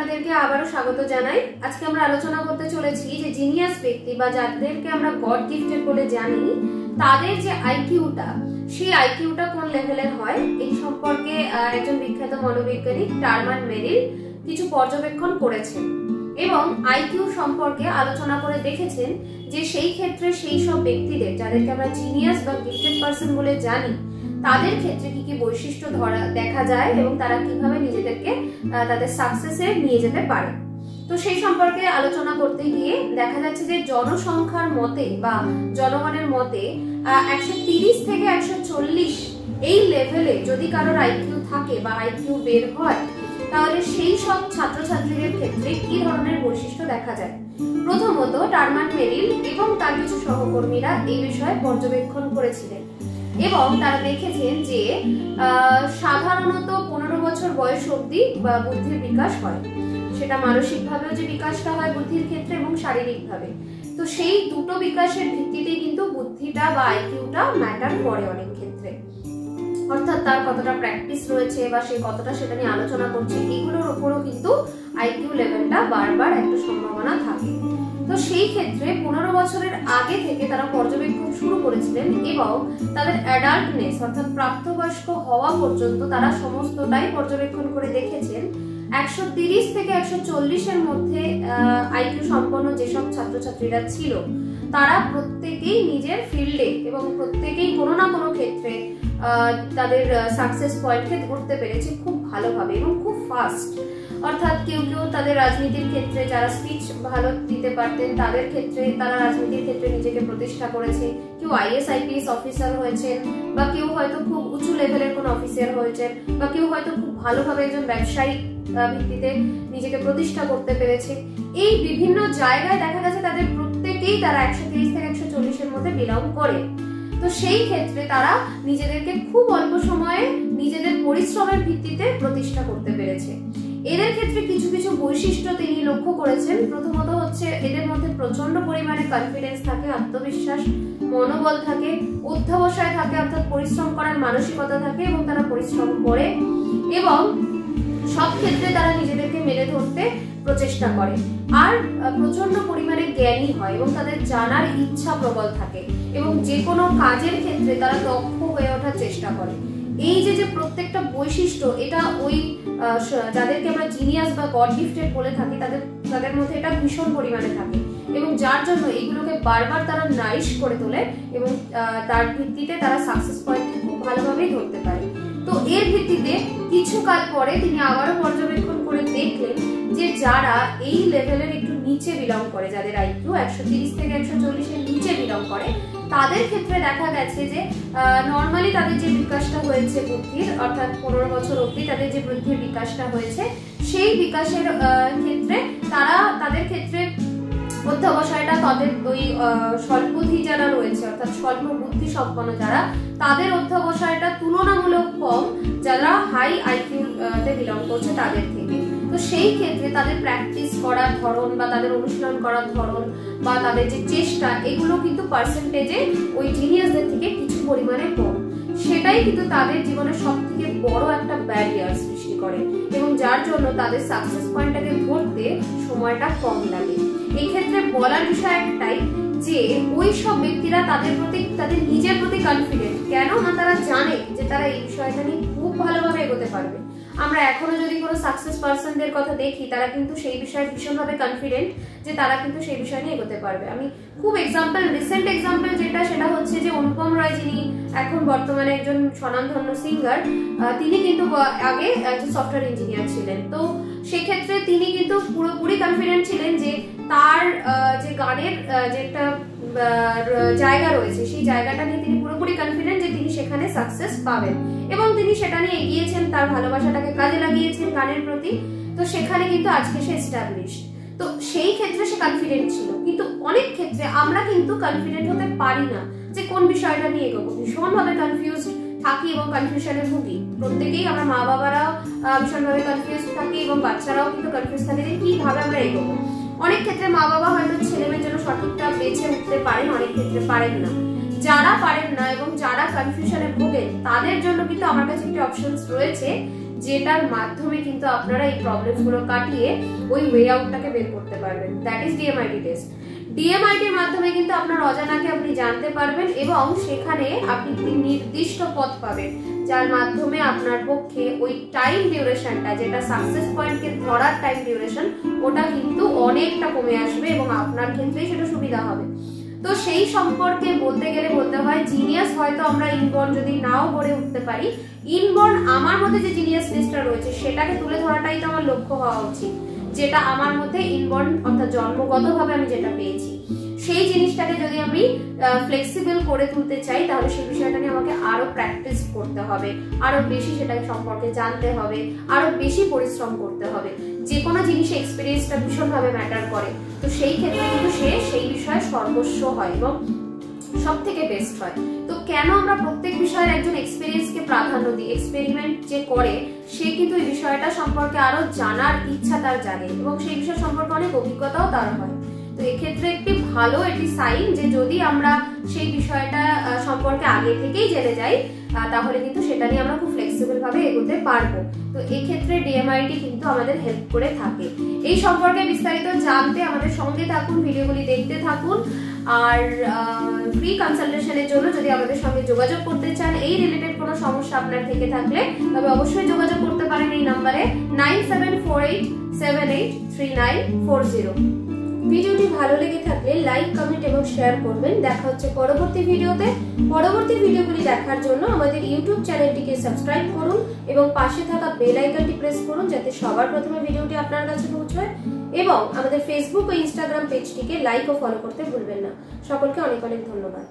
আপনাদেরকে আবারও স্বাগত জানাই। আজকে আমরা আলোচনা করতে চলেছি যে জিনিয়াস ব্যক্তি বা যাদেরকে আমরা গড গিফটেড বলে জানি তাদের যে আইকিউটা, সেই আইকিউটা কোন লেভেলের হয় এই সম্পর্কে একজন বিখ্যাত মনোবৈজ্ঞানিক টারমান মেরিল কিছু পর্যবেক্ষণ করেছেন এবং আইকিউ সম্পর্কে আলোচনা করে দেখেছেন যে সেই ক্ষেত্রে সেই সব ব্যক্তিদের যাদেরকে আমরা জিনিয়াস বা গিফটেড পারসন বলে জানি তাদের ক্ষেত্রে কি কি বৈশিষ্ট্য দেখা যায় এবং তারা কিভাবে নিজেদেরকে তাদের সাকসেসে নিয়ে যেতে পারে। তো সেই সম্পর্কে আলোচনা করতে গিয়ে দেখা যাচ্ছে যে জনসংখ্যার মতে বা জনগণের মতে 130 থেকে 140 এই লেভেলে যদি কারোর আইকিউ থাকে বা আইকিউ বের হয় তাহলে সেই সব ছাত্রছাত্রীদের ক্ষেত্রে কি ধরনের বৈশিষ্ট্য দেখা যায়। প্রথমত টারমান মেরিল এবং তার কিছু সহকর্মীরা এই বিষয়ে পর্যবেক্ষণ করেছিলেন এবং তারা দেখেছেন যে সাধারণত 15 বছর বয়স অবধি বুদ্ধির বিকাশ হয়, সেটা মানসিকভাবেও যে বিকাশটা হয় বুদ্ধির ক্ষেত্রে এবং শারীরিকভাবে। তো সেই দুটো বিকাশের ভিত্তিতে কিন্তু বুদ্ধিটা বা আইকিউটা ম্যাটার করে অনেক ক্ষেত্রে, অর্থাৎ তার কতটা প্র্যাকটিস রয়েছে বা সে কতটা সেটা নিয়ে আলোচনা করছে এগুলোর উপরও কিন্তু আইকিউ লেভেলটা বারবার একটা সম্ভাবনা থাকে। তো সেই ক্ষেত্রে 15 বছরের আগে থেকে তারা পর্যবেক্ষণ শুরু করেছিলেন এবং তাদের অ্যাডাল্টনেস অর্থাৎ প্রাপ্তবয়স্ক হওয়া পর্যন্ত তারা সমস্তটাই পর্যবেক্ষণ করে দেখেছেন 130 থেকে 140 এর মধ্যে আইকিউ সম্পন্ন যেসব ছাত্রছাত্রীরা ছিল তারা প্রত্যেকেই নিজের ফিল্ডে এবং প্রত্যেকেই কোনো না কোনো ক্ষেত্রে তাদের সাকসেস পয়েন্টকে ধরতে পেরেছে খুব ভালোভাবে এবং খুব ফাস্ট। অর্থাৎ কেউ কেউ তাদের রাজনীতির ক্ষেত্রে যারা স্পিচ ভালো দিতে পারতেন তাদের ক্ষেত্রে তারা রাজনীতির ক্ষেত্রে নিজেকে প্রতিষ্ঠা করেছে, কেউ আইএস আইপিএস অফিসার হয়েছেন বা কেউ হয়তো খুব উঁচু লেভেলের কোনো অফিসার হয়েছেন বা কেউ হয়তো খুব ভালোভাবে একজন ব্যবসায়িক ভিত্তিতে নিজেকে প্রতিষ্ঠা করতে পেরেছে। এই বিভিন্ন জায়গায় দেখা গেছে তাদের প্রত্যেকেই তারা 130 থেকে 140 এর মধ্যে বিলং করে। তো সেই ক্ষেত্রে তারা নিজেদেরকে খুব অল্প সময়ে নিজেদের পরিশ্রমের ভিত্তিতে প্রতিষ্ঠা করতে পেরেছে। এদের ক্ষেত্রে কিছু কিছু বৈশিষ্ট্য তিনি লক্ষ্য করেছেন। প্রথমত হচ্ছে এদের মধ্যে প্রচন্ড পরিমাণে কনফিডেন্স থাকে, আত্মবিশ্বাস, মনোবল থাকে, অধ্যবসায় থাকে অর্থাৎ পরিশ্রম করার মানসিকতা থাকে এবং তারা পরিশ্রম করে এবং সব ক্ষেত্রে তারা নিজেদেরকে মেলে ধরতে প্রচেষ্টা করে আর প্রচন্ড পরিমাণে জ্ঞানী হয় এবং তাদের জানার ইচ্ছা প্রবল থাকে এবং যে কোনো কাজের ক্ষেত্রে তারা দক্ষ হয়ে ওঠার চেষ্টা করে। এই যে প্রত্যেকটা বৈশিষ্ট্য এটা ওই যাদেরকে আমরা জিনিয়াস বা গড গিফটেড বলে থাকি তাদের মধ্যে এটা ভীষণ পরিমাণে থাকে এবং যার জন্য এইগুলোকে বারবার তারা নারিশ করে তোলে এবং তার ভিত্তিতে তারা সাকসেস পয়েন্টকে খুব ভালোভাবেই ধরতে পারে। তো এর ভিত্তিতে কিছু কাল পরে তিনি আবারও পর্যবেক্ষণ করে দেখলেন যে যারা এই লেভেলের একটু নিচে বিলং করে, যাদের আইকিউ 130 থেকে 140 এর নিচে বিলং করে তাদের ক্ষেত্রে দেখা গেছে যে নর্মালি তাদের যে বিকাশটা হয়েছে বুদ্ধির অর্থাৎ 15 বছর অবধি তাদের যে বুদ্ধির বিকাশটা হয়েছে সেই বিকাশের ক্ষেত্রে তাদের ক্ষেত্রে অধ্যবসায়টা তাদের ওই স্বল্পবুদ্ধি যারা রয়েছে অর্থাৎ স্বল্প বুদ্ধি সম্পন্ন যারা তাদের অধ্যবসায়টা তুলনামূলক কম যারা হাই আইকিউ তে বিলং করছে তাদের থেকে। তো সেই ক্ষেত্রে তাদের প্র্যাকটিস করার ধরন বা তাদের অনুশীলন করার ধরন বা তাদের যে চেষ্টা এগুলো কিন্তু পার্সেন্টেজে ওই জিনিয়াসদের থেকে কিছু পরিমাণে কম, সেটাই কিন্তু তাদের জীবনের সব থেকে বড় একটা ব্যারিয়ার সৃষ্টি করে এবং যার জন্য তাদের সাকসেস পয়েন্টটাকে ধরতে সময়টা কম লাগে। এই ক্ষেত্রে বলার বিষয় একটাই যে ওই সব ব্যক্তিরা তাদের নিজের প্রতি কনফিডেন্ট, কেন না তারা জানে যে তারা এই বিষয়টা নিয়ে খুব ভালোভাবে এগোতে পারবে। আমরা এখনো যদি কোনো সাকসেস পার্সনদের কথা দেখি তারা কিন্তু সেই বিষয়ে ভীষণভাবে কনফিডেন্ট যে তারা কিন্তু সেই বিষয় নিয়ে এগোতে পারবে। আমি খুব রিসেন্ট এক্সাম্পল সেটা হচ্ছে যে অনুপম রায়, যিনি এখন বর্তমানে একজন স্বনামধন্য সিঙ্গার, তিনি কিন্তু আগে একজন সফটওয়্যার ইঞ্জিনিয়ার ছিলেন। তো সেক্ষেত্রে তিনি কিন্তু পুরোপুরি কনফিডেন্ট ছিলেন যে তার যে গানের যে একটা জায়গা রয়েছে সেই জায়গাটা নিয়ে তিনি পুরোপুরি কনফিডেন্ট যে তিনি সেখানে সাকসেস পাবেন এবং তিনি সেটা নিয়ে এগিয়েছেন, তার ভালোবাসাটাকে কাজে লাগিয়েছেন গানের প্রতি। তো সেখানে কিন্তু আজকে সে এস্টাবলিশ। তো সেই ক্ষেত্রে সে কনফিডেন্ট ছিল, কিন্তু অনেক ক্ষেত্রে আমরা কিন্তু কনফিডেন্ট হতে পারি না যে কোন বিষয়টা নিয়ে এগোবো, ভীষণভাবে কনফিউজ থাকি এবং কনফিউশনে ভুগি। প্রত্যেকেই আমরা মা বাবারাও ভীষণভাবে কনফিউজ থাকি এবং বাচ্চারাও কিন্তু কনফিউজ থাকে যে কিভাবে আমরা এগোবো। অনেক ক্ষেত্রে মা বাবা হয়তো ছেলেমেয়ের জন্য সঠিকটা বেছে উঠতে পারেন, অনেক ক্ষেত্রে পারেন না। যারা পারেন না এবং যারা কনফিউশনে ভোগেন তাদের জন্য কিন্তু আমার কাছে একটি অপশনস রয়েছে যেটার মাধ্যমে কিন্তু আপনারা এই প্রবলেমগুলো কাটিয়ে ওই ওয়ে আউটটাকে বের করতে পারবেন। That is DMIT test. ডিএমআইটির মাধ্যমে কিন্তু আপনার অজানাকে আপনি জানতে পারবেন এবং সেখানে আপনি নির্দিষ্ট পথ পাবেন, যার মাধ্যমে আপনার পক্ষে ওই টাইম ডিউরেশনটা, যেটা সাকসেস পয়েন্টকে ধরার টাইম ডিউরেশন, ওটা কিন্তু অনেকটা কমে আসবে এবং আপনার ক্ষেত্রেই সেটা সুবিধা হবে। তো সেই সম্পর্কে বলতে গেলে বলতে হয় জিনিয়াস হয়তো আমরা ইনবর্ন যদি নাও গড়ে উঠতে পারি, ইনবর্ন আমার মধ্যে যে জিনিয়াসনেসটা রয়েছে সেটাকে তুলে ধরাটাই তো আমার লক্ষ্য হওয়া উচিত, যেটা আমার মধ্যে ইনবর্ন অর্থাৎ জন্মগতভাবে আমি যেটা পেয়েছি সেই জিনিসটাকে যদি আমি ফ্লেক্সিবল করে তুলতে চাই তাহলে সেই বিষয়টা নিয়ে আমাকে আরো প্র্যাকটিস করতে হবে, আরো বেশি সেটাকে সম্পর্কে জানতে হবে, আরো বেশি পরিশ্রম করতে হবে। যে কোনো জিনিসে এক্সপিরিয়েন্সটা ভীষণভাবে ম্যাটার করে। তো সেই ক্ষেত্রে কিন্তু সে সেই বিষয়ে সর্বস্ব হয় এবং সব থেকে বেস্ট হয়। তো কেন আমরা প্রত্যেক বিষয়ের একজন এক্সপিরিয়েন্সকে প্রাধান্য দিই? এক্সপেরিমেন্ট যে করে সে কিন্তু এই বিষয়টা সম্পর্কে আরো জানার ইচ্ছা তার জাগে এবং সেই বিষয় সম্পর্কে অনেক অভিজ্ঞতাও তার হয়। তো এক্ষেত্রে একটি ভালো এটি সাইন যে যদি আমরা সেই বিষয়টা সম্পর্কে আগে থেকেই জেনে যাই তাহলে কিন্তু সেটা নিয়ে আমরা খুব ফ্লেক্সিবল ভাবে এগোতে পারবো। তো এক্ষেত্রে ডিএমআইটি কিন্তু আমাদের হেল্প করে থাকে। এই সম্পর্কে বিস্তারিত জানতে আমাদের সঙ্গে থাকুন, ভিডিওগুলি দেখতে থাকুন। আর ফ্রি কনসালটেশনের জন্য যদি আমাদের সঙ্গে যোগাযোগ করতে চান, এই রিলেটেড কোনো সমস্যা আপনার থেকে থাকলে তবে অবশ্যই যোগাযোগ করতে পারেন এই নাম্বারে 9748783940। ভিডিওটি ভালো লেগে থাকলে লাইক, কমেন্ট এবং শেয়ার করবেন। দেখা হচ্ছে পরবর্তী ভিডিওতে। পরবর্তী ভিডিওগুলি দেখার জন্য আমাদের ইউটিউব চ্যানেলটিকে সাবস্ক্রাইব করুন এবং পাশে থাকা বেল আইকনটি প্রেস করুন যাতে সবার প্রথমে ভিডিওটি আপনার কাছে পৌঁছায়, এবং আমাদের ফেসবুক ও ইনস্টাগ্রাম পেজটিকে লাইক ও ফলো করতে ভুলবেন না। সকলকে অনেক অনেক ধন্যবাদ।